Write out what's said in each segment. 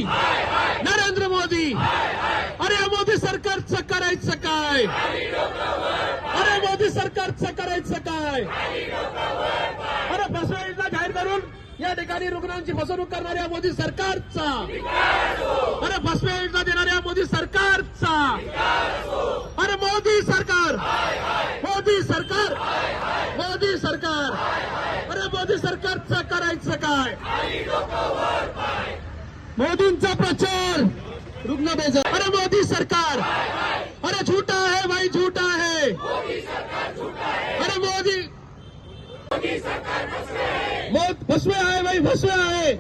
नरेंद्र मोदी. अरे मोदी सरकारचं करायचं काय? अरे मोदी सरकारचं करायचं काय? अरे फसवा योजना जाहीर करून या ठिकाणी रुग्णांची फसवणूक करणाऱ्या मोदी सरकारचा, अरे फसवा योजना देणाऱ्या मोदी सरकारचा, अरे मोदी सरकार, मोदी सरकार, मोदी सरकार, अरे मोदी सरकारचं करायचं काय? मोदींचा प्रचार रुग्ण बेजार. अरे मोदी सरकार, अरे झूठा है भाई, झूठा है. अरे मोदी फसवे आहे भाई, फसवे आहे.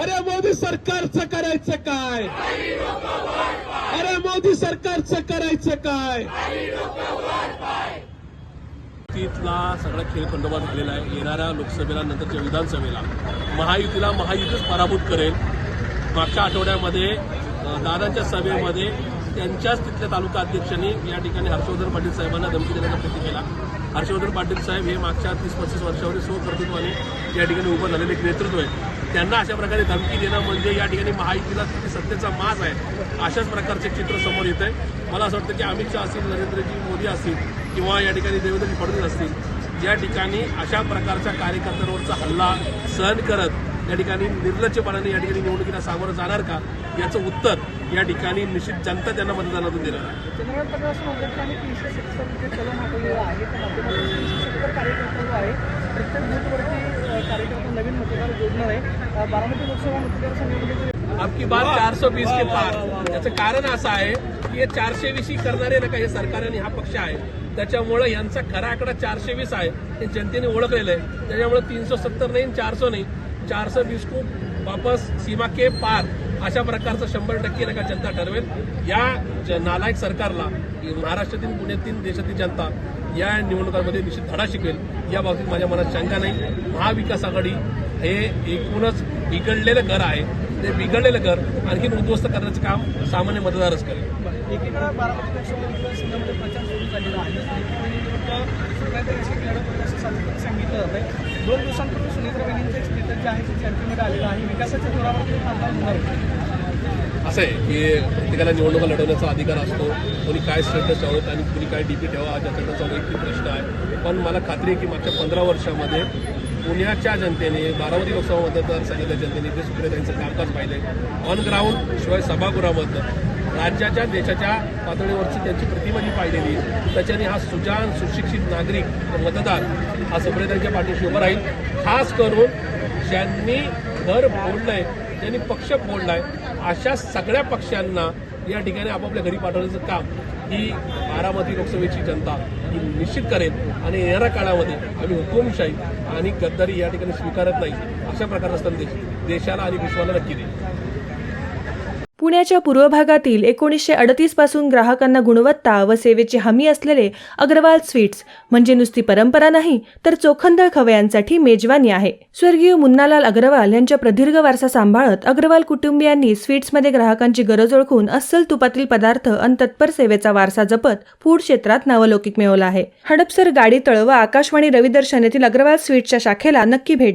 अरे मोदी सरकारचं करायचं काय? अरे मोदी सरकारचं करायचं काय? युतीतला सगळा खेळ खंडोबा झालेला आहे. येणाऱ्या लोकसभेला नंतरच्या विधानसभेला महायुतीला महायुतीच पराभूत करेल. मागच्या आठवड्यामध्ये दादांच्या सभेमध्ये त्यांच्याच तिथल्या तालुका अध्यक्षांनी या ठिकाणी हर्षवर्धन पाटील साहेबांना धमकी देण्याचा प्रयत्न केला. हर्षवर्धन पाटील साहेब हे मागच्या 30-35 वर्षावरील स्वकर्तृत्वाने या ठिकाणी उभं झालेले एक नेतृत्व आहे. त्यांना अशा प्रकारे धमकी देणं म्हणजे या ठिकाणी महायुतीला किती सत्तेचा माज आहे अशाच प्रकारचे चित्र समोर येत आहे. मला असं वाटतं की अमित शहा असतील, नरेंद्रजी मोदी असतील किंवा या ठिकाणी देवेंद्रजी फडणवीस असतील, या ठिकाणी अशा प्रकारच्या कार्यकर्त्यांवरचा हल्ला सहन करत या ठिकाणी निर्लज्जपणाने या ठिकाणी निवडणुकीला सामोरं जाणार का, याचं उत्तर या ठिकाणी निश्चित जनता त्यांना मतदानातून देणार आहे. आपकी बात 420 के पार. याचं कारण असं आहे की हे 420 करणारे ना हे सरकार आणि हा पक्ष आहे, त्याच्यामुळे यांचा खरा आकडा 420 आहे. हे जनतेने ओळखलेलं आहे. त्याच्यामुळे 370 नाही, 400 नाही, 420 को वापस सीमा के पार अशा प्रकारचं 100% नका जनता ठरवेल. या नालायक सरकारला महाराष्ट्रातील, पुण्यातील, देशातील जनता या निवडणुकांमध्ये निश्चित धडा शिकवेल या बाबतीत माझ्या मनात शंका नाही. महाविकास आघाडी हे एकूणच बिघडलेलं घर आहे. ते बिघडलेलं घर आणखी उद्ध्वस्त करण्याचं काम सामान्य मतदारच करेल. एकीकडे बारामती लोकसभा प्रचार सुरू झालेला आहे. सांगितलं जात आहे 2 दिवसांपूर्वी सुनेत्राबाईंचं एक स्टेटस जे आहे ते चर्चेमध्ये आलेलं आहे. विकासाच्या जोरावर खासदार होणार असं आहे की प्रत्येकाला निवडणुका लढवण्याचा अधिकार असतो. कोणी काय स्टेटस ठेवत आणि कोणी काय डीपी ठेवा हा त्याचा वैयक्तिक प्रश्न आहे. पण मला खात्री आहे की मागच्या 15 वर्षामध्ये पुण्याच्या जनतेने, बारामती लोकसभा मतदारसंघाच्या जनतेने जे सुप्रियाताईंचं कामकाज पाहिलंय ऑन ग्राउंड, शिवाय सभागृहामधलं राज्याच्या, देशाच्या पातळीवरची त्यांची प्रतिमा जी पाहिलेली, त्याच्याने हा सुजान, सुशिक्षित नागरिक मतदार हा सुप्रियाताईंच्या पाठीशी उभं राहील. खास करून ज्यांनी घर फोडलंय, ज्यांनी पक्ष फोडलाय, अशा सगळ्या पक्षांना या ठिकाणी आपापल्या घरी पाठवण्याचं काम ही बारामती लोकसभेची जनता ही निश्चित करेल. आणि येणाऱ्या काळामध्ये आम्ही हुकुमशाही आणि गद्दारी या ठिकाणी स्वीकारत नाही अशा प्रकारचा संदेश देशाला आणि विश्वाला नक्की देईल. पुण्याच्या पूर्व भागातील 1938 पासून ग्राहकांना गुणवत्ता व सेवेची हमी असलेले अग्रवाल स्वीट्स म्हणजे नुसती परंपरा नाही तर चोखंदळ खवयांसाठी मेजवानी आहे. स्वर्गीय मुन्नालाल अग्रवाल यांच्या प्रदीर्घ वारसा सांभाळत अग्रवाल कुटुंबियांनी स्वीट्समध्ये ग्राहकांची गरज ओळखून अस्सल तुपातील पदार्थ आणि तत्पर सेवेचा वारसा जपत फूड क्षेत्रात नावलौकिक मिळवला आहे. हडपसर, गाडी तळ व आकाशवाणी रविदर्शन येथील अग्रवाल स्वीट्सच्या शाखेला नक्की भेट द्या.